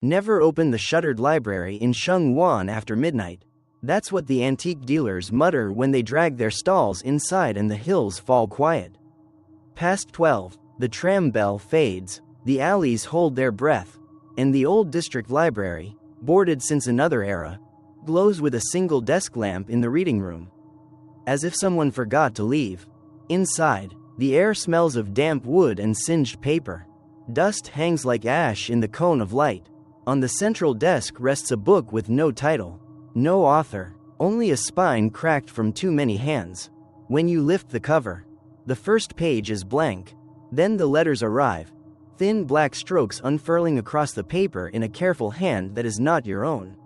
Never open the shuttered library in Sheung Wan after midnight. That's what the antique dealers mutter when they drag their stalls inside and the hills fall quiet. Past 12, the tram bell fades, the alleys hold their breath, and the old district library, boarded since another era, glows with a single desk lamp in the reading room. As if someone forgot to leave. Inside, the air smells of damp wood and singed paper. Dust hangs like ash in the cone of light. On the central desk rests a book with no title, no author, only a spine cracked from too many hands. When you lift the cover, the first page is blank. Then the letters arrive, thin black strokes unfurling across the paper in a careful hand that is not your own.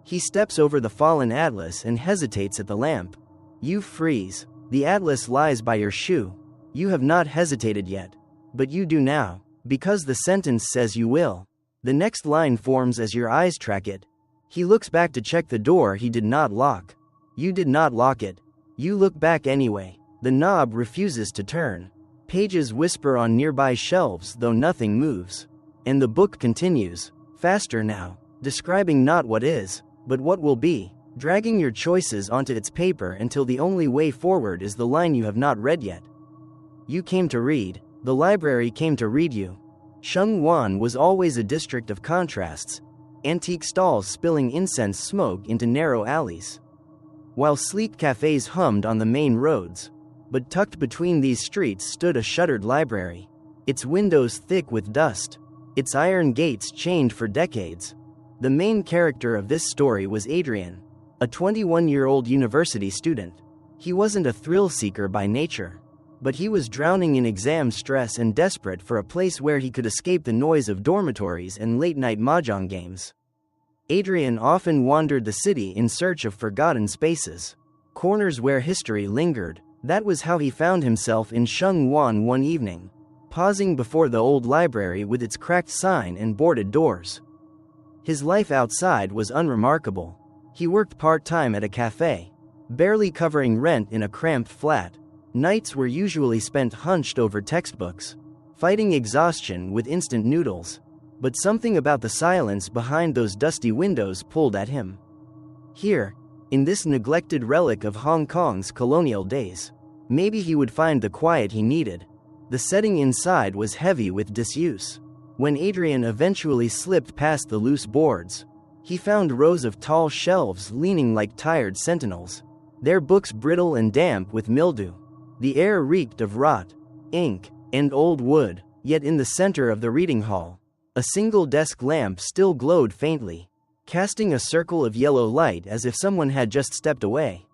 He steps over the fallen atlas and hesitates at the lamp. You freeze. The atlas lies by your shoe. You have not hesitated yet, but you do now, because the sentence says you will. The next line forms as your eyes track it. He looks back to check the door he did not lock. You did not lock it. You look back anyway. The knob refuses to turn. Pages whisper on nearby shelves though nothing moves. And the book continues, faster now, describing not what is, but what will be, dragging your choices onto its paper until the only way forward is the line you have not read yet. You came to read. The library came to read you. Sheung Wan was always a district of contrasts, antique stalls spilling incense smoke into narrow alleys, while sleek cafes hummed on the main roads. But tucked between these streets stood a shuttered library, its windows thick with dust, its iron gates chained for decades. The main character of this story was Adrian, a 21-year-old university student. He wasn't a thrill-seeker by nature, but he was drowning in exam stress and desperate for a place where he could escape the noise of dormitories and late-night mahjong games. Adrian often wandered the city in search of forgotten spaces, corners where history lingered. That was how he found himself in Sheung Wan one evening, pausing before the old library with its cracked sign and boarded doors. His life outside was unremarkable. He worked part-time at a cafe, barely covering rent in a cramped flat. Nights were usually spent hunched over textbooks, fighting exhaustion with instant noodles. But something about the silence behind those dusty windows pulled at him. Here, in this neglected relic of Hong Kong's colonial days, maybe he would find the quiet he needed. The setting inside was heavy with disuse. When Adrian eventually slipped past the loose boards, he found rows of tall shelves leaning like tired sentinels, their books brittle and damp with mildew. The air reeked of rot, ink, and old wood, yet in the center of the reading hall, a single desk lamp still glowed faintly, casting a circle of yellow light as if someone had just stepped away.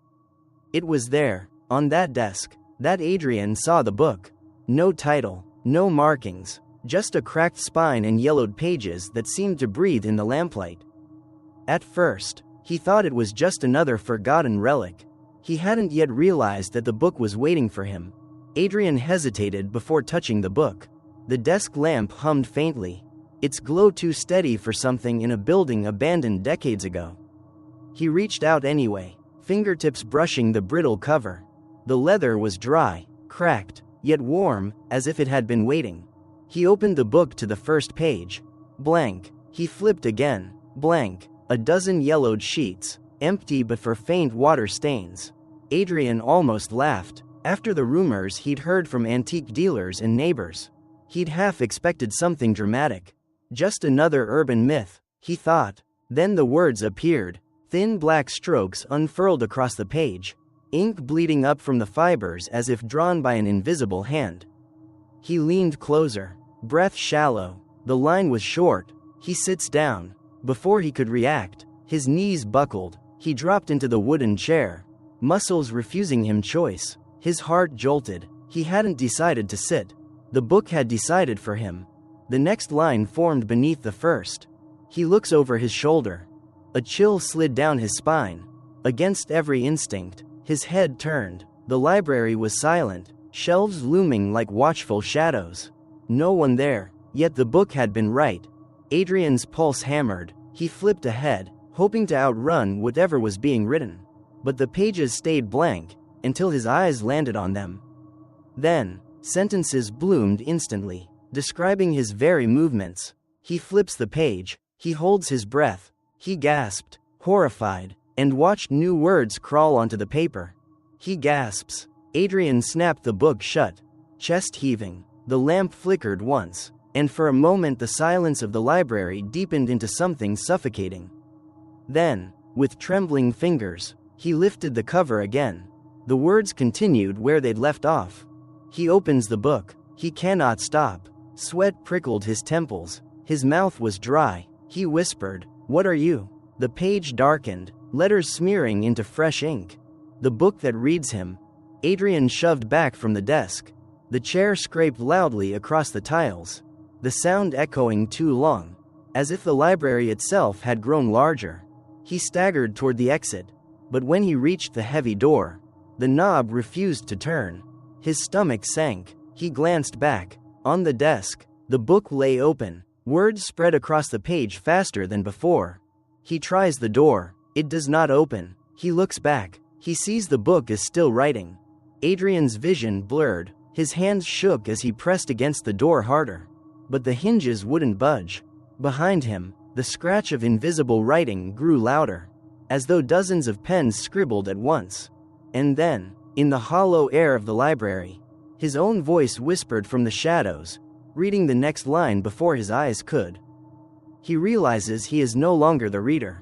It was there, on that desk, that Adrian saw the book. No title, no markings, just a cracked spine and yellowed pages that seemed to breathe in the lamplight. At first, he thought it was just another forgotten relic. He hadn't yet realized that the book was waiting for him. Adrian hesitated before touching the book. The desk lamp hummed faintly, its glow too steady for something in a building abandoned decades ago. He reached out anyway, fingertips brushing the brittle cover. The leather was dry, cracked, yet warm, as if it had been waiting. He opened the book to the first page. Blank. He flipped again. Blank. A dozen yellowed sheets, empty but for faint water stains. Adrian almost laughed. After the rumors he'd heard from antique dealers and neighbors, he'd half expected something dramatic. Just another urban myth, he thought. Then the words appeared, thin black strokes unfurled across the page, ink bleeding up from the fibers as if drawn by an invisible hand. He leaned closer, breath shallow. The line was short. He sits down. Before he could react, his knees buckled. He dropped into the wooden chair, muscles refusing him choice. His heart jolted. He hadn't decided to sit. The book had decided for him. The next line formed beneath the first. He looks over his shoulder. A chill slid down his spine. Against every instinct, his head turned. The library was silent, shelves looming like watchful shadows. No one there, yet the book had been right. Adrian's pulse hammered. He flipped ahead, hoping to outrun whatever was being written. But the pages stayed blank, until his eyes landed on them. Then, sentences bloomed instantly, describing his very movements. He flips the page. He holds his breath. He gasped, horrified, and watched new words crawl onto the paper. He gasps. Adrian snapped the book shut, chest heaving. The lamp flickered once, and for a moment the silence of the library deepened into something suffocating. Then, with trembling fingers, he lifted the cover again. The words continued where they'd left off. He opens the book. He cannot stop. Sweat prickled his temples. His mouth was dry. He whispered, "What are you?" The page darkened, letters smearing into fresh ink. The book that reads him. Adrian shoved back from the desk. The chair scraped loudly across the tiles, the sound echoing too long, as if the library itself had grown larger. He staggered toward the exit, but when he reached the heavy door, the knob refused to turn. His stomach sank. He glanced back. On the desk, the book lay open. Words spread across the page faster than before. He tries the door. It does not open. He looks back. He sees the book is still writing. Adrian's vision blurred. His hands shook as he pressed against the door harder. But the hinges wouldn't budge. Behind him, the scratch of invisible writing grew louder, as though dozens of pens scribbled at once. And then, in the hollow air of the library, his own voice whispered from the shadows, reading the next line before his eyes could. He realizes he is no longer the reader.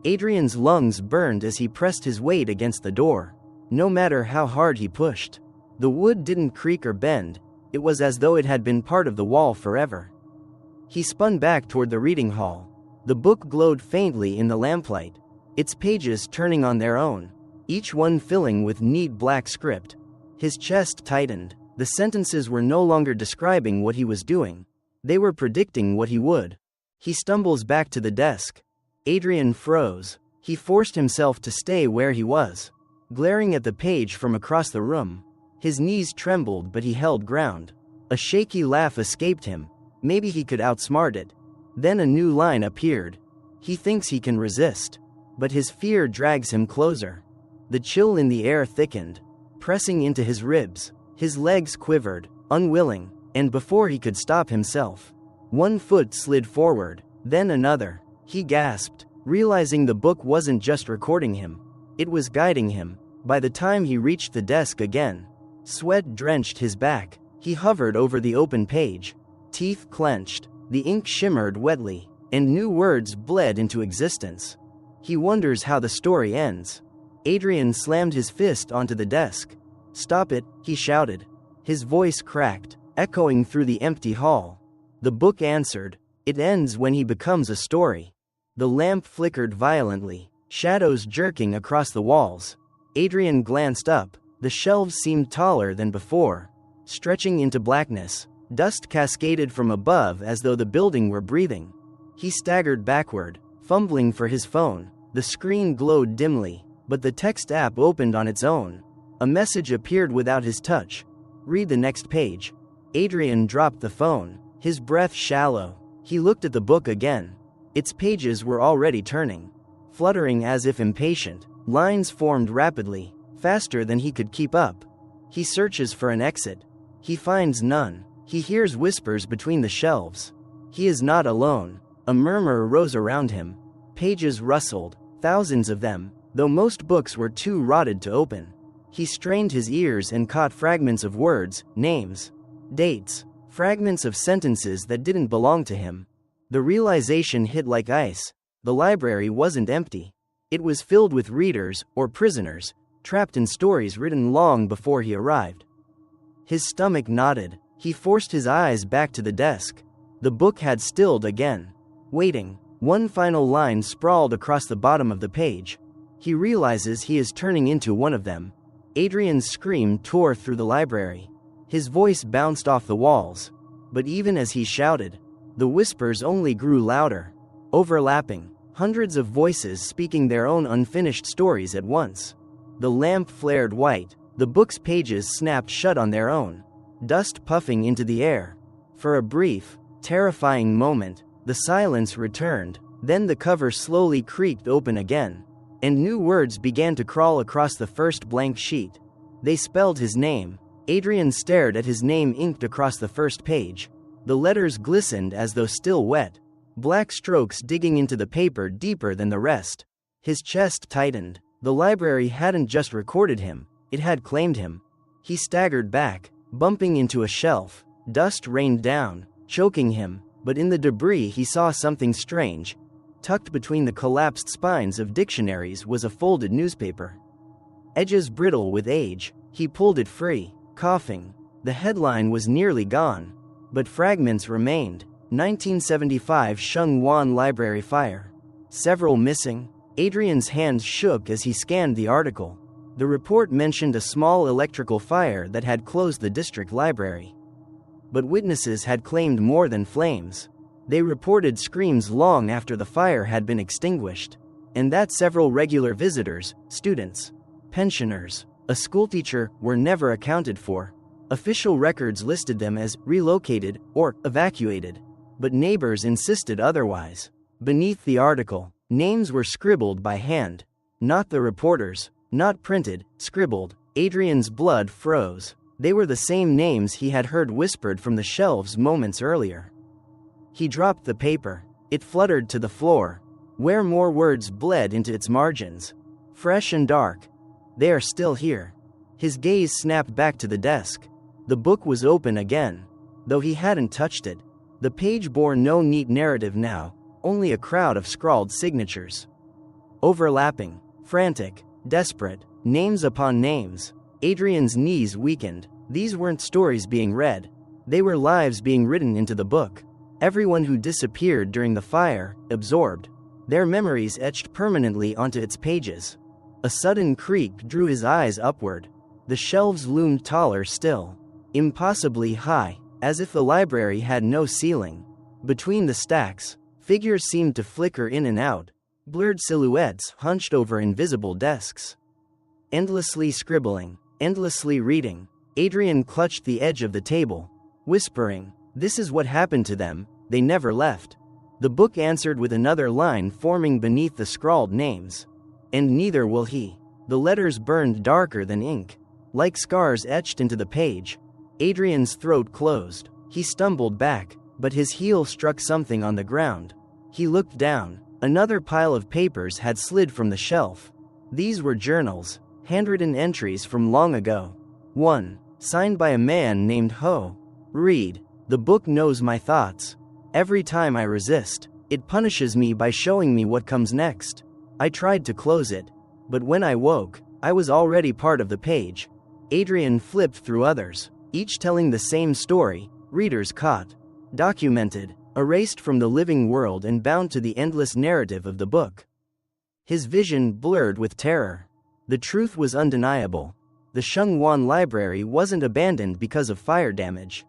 Adrian's lungs burned as he pressed his weight against the door. No matter how hard he pushed, the wood didn't creak or bend. It was as though it had been part of the wall forever. He spun back toward the reading hall. The book glowed faintly in the lamplight, its pages turning on their own, each one filling with neat black script. His chest tightened. The sentences were no longer describing what he was doing. They were predicting what he would. He stumbles back to the desk. Adrian froze. He forced himself to stay where he was, glaring at the page from across the room. His knees trembled, but he held ground. A shaky laugh escaped him. Maybe he could outsmart it. Then a new line appeared. He thinks he can resist, but his fear drags him closer. The chill in the air thickened, pressing into his ribs. His legs quivered, unwilling, and before he could stop himself, one foot slid forward, then another. He gasped, realizing the book wasn't just recording him. It was guiding him. By the time he reached the desk again, sweat drenched his back. He hovered over the open page. Teeth clenched. The ink shimmered wetly, and new words bled into existence. He wonders how the story ends. Adrian slammed his fist onto the desk. "Stop it," he shouted. His voice cracked, echoing through the empty hall. The book answered. It ends when he becomes a story. The lamp flickered violently, shadows jerking across the walls. Adrian glanced up. The shelves seemed taller than before, stretching into blackness. Dust cascaded from above as though the building were breathing. He staggered backward, fumbling for his phone. The screen glowed dimly, but the text app opened on its own. A message appeared without his touch. "Read the next page." Adrian dropped the phone, his breath shallow. He looked at the book again. Its pages were already turning, fluttering as if impatient. Lines formed rapidly, faster than he could keep up. He searches for an exit. He finds none. He hears whispers between the shelves. He is not alone. A murmur rose around him. Pages rustled, thousands of them, though most books were too rotted to open. He strained his ears and caught fragments of words, names, dates, fragments of sentences that didn't belong to him. The realization hit like ice. The library wasn't empty. It was filled with readers, or prisoners, trapped in stories written long before he arrived. His stomach knotted. He forced his eyes back to the desk. The book had stilled again, waiting. One final line sprawled across the bottom of the page. He realizes he is turning into one of them. Adrian's scream tore through the library. His voice bounced off the walls. But even as he shouted, the whispers only grew louder, overlapping, hundreds of voices speaking their own unfinished stories at once. The lamp flared white. The book's pages snapped shut on their own, dust puffing into the air. For a brief, terrifying moment, the silence returned. Then the cover slowly creaked open again, and new words began to crawl across the first blank sheet. They spelled his name. Adrian stared at his name inked across the first page. The letters glistened as though still wet. black strokes digging into the paper deeper than the rest. His chest tightened. The library hadn't just recorded him, it had claimed him. He staggered back, bumping into a shelf. Dust rained down, choking him, but in the debris he saw something strange. Tucked between the collapsed spines of dictionaries was a folded newspaper. Edges brittle with age, he pulled it free, coughing. The headline was nearly gone, but fragments remained. 1975 Sheung Wan Library Fire. Several missing. Adrian's hands shook as he scanned the article. The report mentioned a small electrical fire that had closed the district library. But witnesses had claimed more than flames. They reported screams long after the fire had been extinguished, and that several regular visitors, students, pensioners, a schoolteacher, were never accounted for. Official records listed them as relocated or evacuated, but neighbors insisted otherwise. Beneath the article, names were scribbled by hand. Not the reporters, not printed, scribbled. Adrian's blood froze. They were the same names he had heard whispered from the shelves moments earlier. He dropped the paper. It fluttered to the floor, where more words bled into its margins. Fresh and dark. They are still here. His gaze snapped back to the desk. The book was open again, though he hadn't touched it. The page bore no neat narrative now, only a crowd of scrawled signatures. Overlapping, frantic, desperate, names upon names. Adrian's knees weakened. These weren't stories being read. They were lives being written into the book. Everyone who disappeared during the fire, absorbed. Their memories etched permanently onto its pages. A sudden creak drew his eyes upward. The shelves loomed taller still. Impossibly high, as if the library had no ceiling. Between the stacks, figures seemed to flicker in and out. Blurred silhouettes hunched over invisible desks. Endlessly scribbling, endlessly reading. Adrian clutched the edge of the table, whispering, "This is what happened to them, they never left." The book answered with another line forming beneath the scrawled names. "And neither will he." The letters burned darker than ink, like scars etched into the page. Adrian's throat closed. He stumbled back, but his heel struck something on the ground. He looked down. Another pile of papers had slid from the shelf. These were journals, handwritten entries from long ago. One, signed by a man named Ho. "Read. The book knows my thoughts. Every time I resist, it punishes me by showing me what comes next. I tried to close it, but when I woke, I was already part of the page." Adrian flipped through others, each telling the same story, readers caught, documented, erased from the living world and bound to the endless narrative of the book. His vision blurred with terror. The truth was undeniable. The Sheung Wan Library wasn't abandoned because of fire damage.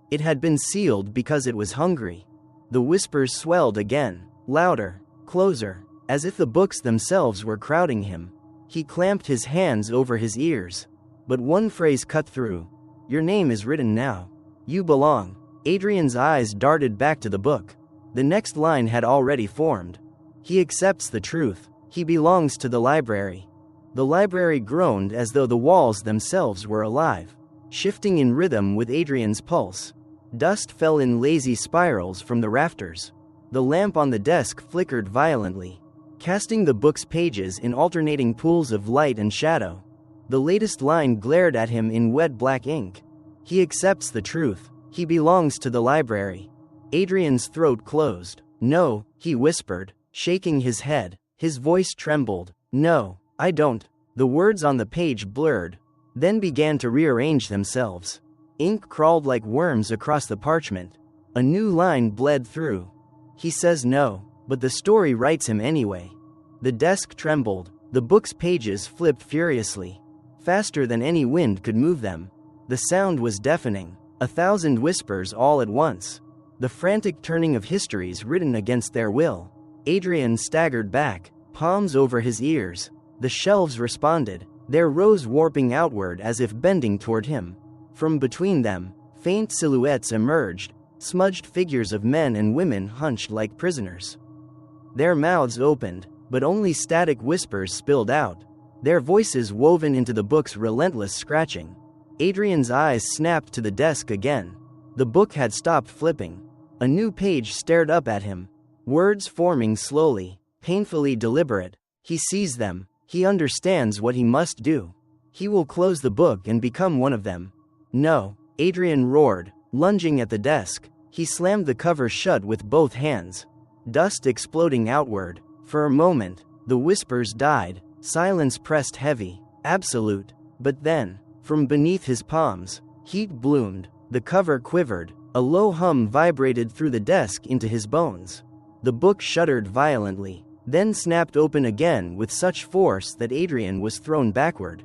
It had been sealed because it was hungry. The whispers swelled again, louder, closer, as if the books themselves were crowding him. He clamped his hands over his ears. But one phrase cut through. "Your name is written now. You belong." Adrian's eyes darted back to the book. The next line had already formed. He accepts the truth. He belongs to the library. The library groaned as though the walls themselves were alive, shifting in rhythm with Adrian's pulse. Dust fell in lazy spirals from the rafters. The lamp on the desk flickered violently, casting the book's pages in alternating pools of light and shadow. The latest line glared at him in wet black ink. He accepts the truth. He belongs to the library. Adrian's throat closed. "No," he whispered, shaking his head. His voice trembled. "No, I don't." The words on the page blurred, then began to rearrange themselves. Ink crawled like worms across the parchment. A new line bled through. "He says no, but the story writes him anyway." The desk trembled. The book's pages flipped furiously, faster than any wind could move them. The sound was deafening. 1,000 whispers all at once. The frantic turning of histories written against their will. Adrian staggered back, palms over his ears. The shelves responded, their rows warping outward as if bending toward him. From between them, faint silhouettes emerged, smudged figures of men and women hunched like prisoners. Their mouths opened, but only static whispers spilled out, their voices woven into the book's relentless scratching. Adrian's eyes snapped to the desk again. The book had stopped flipping. A new page stared up at him, Words forming slowly, painfully deliberate. He sees them. He understands what he must do. He will close the book and become one of them. No, Adrian roared, lunging at the desk. He slammed the cover shut with both hands. Dust exploding outward. For a moment, the whispers died. Silence pressed heavy, absolute. But then, from beneath his palms, heat bloomed. The cover quivered. A low hum vibrated through the desk into his bones. The book shuddered violently, then snapped open again with such force that Adrian was thrown backward.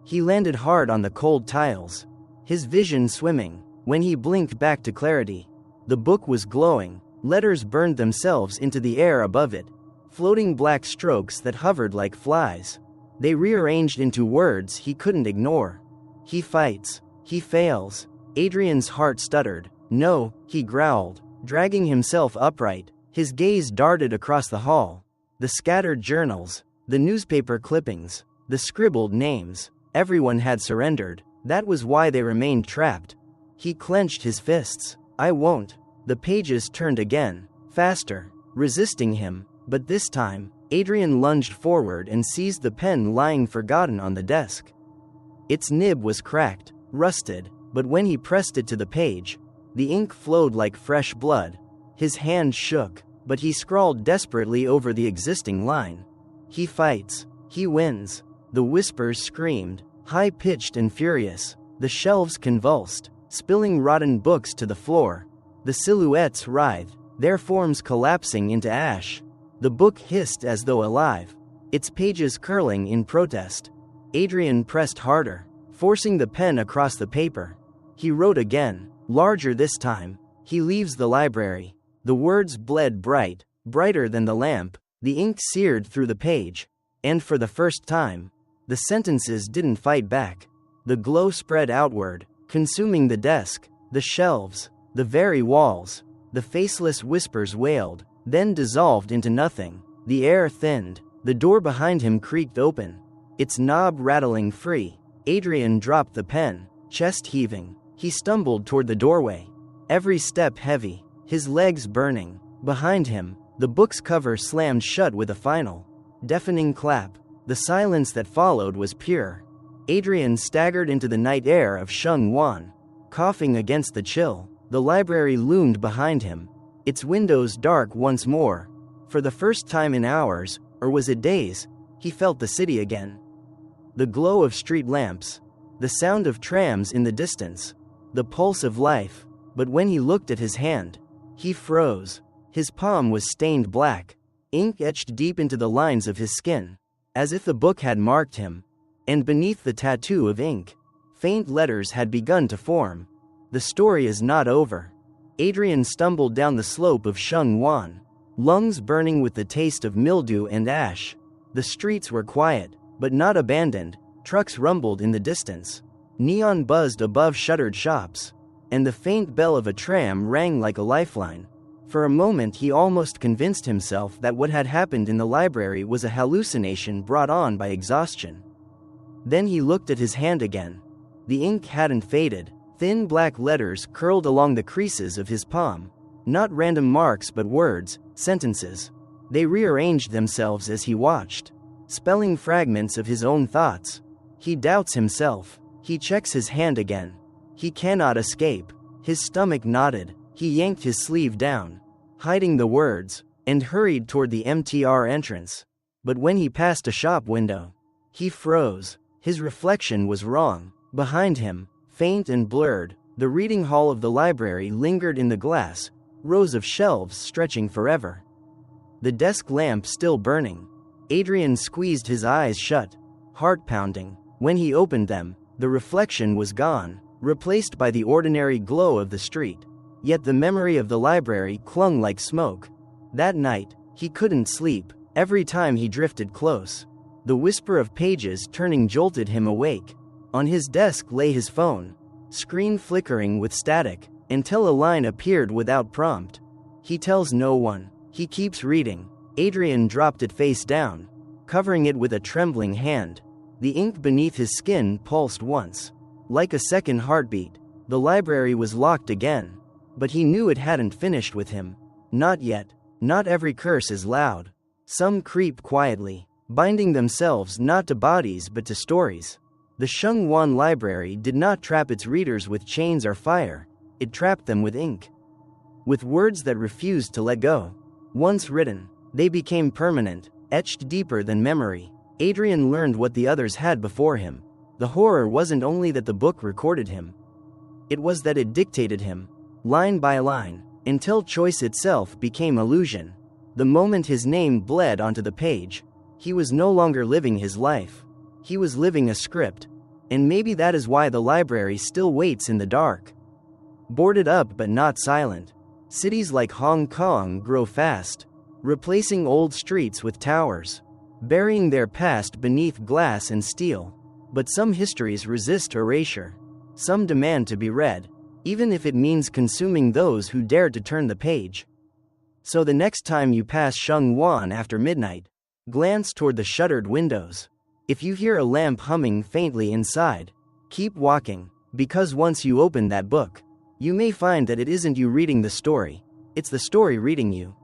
He landed hard on the cold tiles, his vision swimming. When he blinked back to clarity, the book was glowing. Letters burned themselves into the air above it, floating black strokes that hovered like flies. They rearranged into words he couldn't ignore. He fights. He fails. Adrian's heart stuttered. No, he growled, dragging himself upright. His gaze darted across the hall. The scattered journals, the newspaper clippings, the scribbled names. Everyone had surrendered. That was why they remained trapped. He clenched his fists. I won't. The pages turned again, faster, resisting him. But this time, Adrian lunged forward and seized the pen lying forgotten on the desk. Its nib was cracked, rusted, but when he pressed it to the page, the ink flowed like fresh blood. His hand shook, but he scrawled desperately over the existing line. He fights. He wins. The whispers screamed, high-pitched and furious. The shelves convulsed, spilling rotten books to the floor. The silhouettes writhed, their forms collapsing into ash. The book hissed as though alive, its pages curling in protest. Adrian pressed harder, forcing the pen across the paper. He wrote again, larger this time. He leaves the library. The words bled bright, brighter than the lamp. The ink seared through the page. And for the first time, the sentences didn't fight back. The glow spread outward, consuming the desk, the shelves, the very walls. The faceless whispers wailed, then dissolved into nothing. The air thinned. The door behind him creaked open, its knob rattling free. Adrian dropped the pen, chest heaving. He stumbled toward the doorway, every step heavy, his legs burning. Behind him, the book's cover slammed shut with a final, deafening clap. The silence that followed was pure. Adrian staggered into the night air of Sheung Wan, coughing against the chill. The library loomed behind him, its windows dark once more. For the first time in hours, or was it days, he felt the city again. The glow of street lamps, the sound of trams in the distance, the pulse of life. But when he looked at his hand, he froze. His palm was stained black, ink etched deep into the lines of his skin, as if the book had marked him. And beneath the tattoo of ink, faint letters had begun to form. The story is not over. Adrian stumbled down the slope of Sheung Wan, lungs burning with the taste of mildew and ash. The streets were quiet, but not abandoned. Trucks rumbled in the distance. Neon buzzed above shuttered shops, and the faint bell of a tram rang like a lifeline. For a moment he almost convinced himself that what had happened in the library was a hallucination brought on by exhaustion. Then he looked at his hand again. The ink hadn't faded. Thin black letters curled along the creases of his palm. Not random marks but words, sentences. They rearranged themselves as he watched, spelling fragments of his own thoughts. He doubts himself. He checks his hand again. He cannot escape. His stomach knotted. He yanked his sleeve down, hiding the words, and hurried toward the MTR entrance. But when he passed a shop window, he froze. His reflection was wrong. Behind him, faint and blurred, the reading hall of the library lingered in the glass, rows of shelves stretching forever. The desk lamp still burning. Adrian squeezed his eyes shut, heart pounding. When he opened them, the reflection was gone, replaced by the ordinary glow of the street. Yet the memory of the library clung like smoke. That night, he couldn't sleep. Every time he drifted close, the whisper of pages turning jolted him awake. On his desk lay his phone, screen flickering with static, until a line appeared without prompt. He tells no one. He keeps reading. Adrian dropped it face down, covering it with a trembling hand. The ink beneath his skin pulsed once, like a second heartbeat. The library was locked again. But he knew it hadn't finished with him. Not yet. Not every curse is loud. Some creep quietly, binding themselves not to bodies but to stories. The Sheung Wan library did not trap its readers with chains or fire, it trapped them with ink. With words that refused to let go. Once written, they became permanent, etched deeper than memory. Adrian learned what the others had before him. The horror wasn't only that the book recorded him. It was that it dictated him, line by line, until choice itself became illusion. The moment his name bled onto the page, he was no longer living his life. He was living a script. And maybe that is why the library still waits in the dark. Boarded up but not silent. Cities like Hong Kong grow fast, replacing old streets with towers, burying their past beneath glass and steel. But some histories resist erasure. Some demand to be read, even if it means consuming those who dare to turn the page. So the next time you pass Sheung Wan after midnight, glance toward the shuttered windows. If you hear a lamp humming faintly inside, keep walking, because once you open that book, you may find that it isn't you reading the story, it's the story reading you.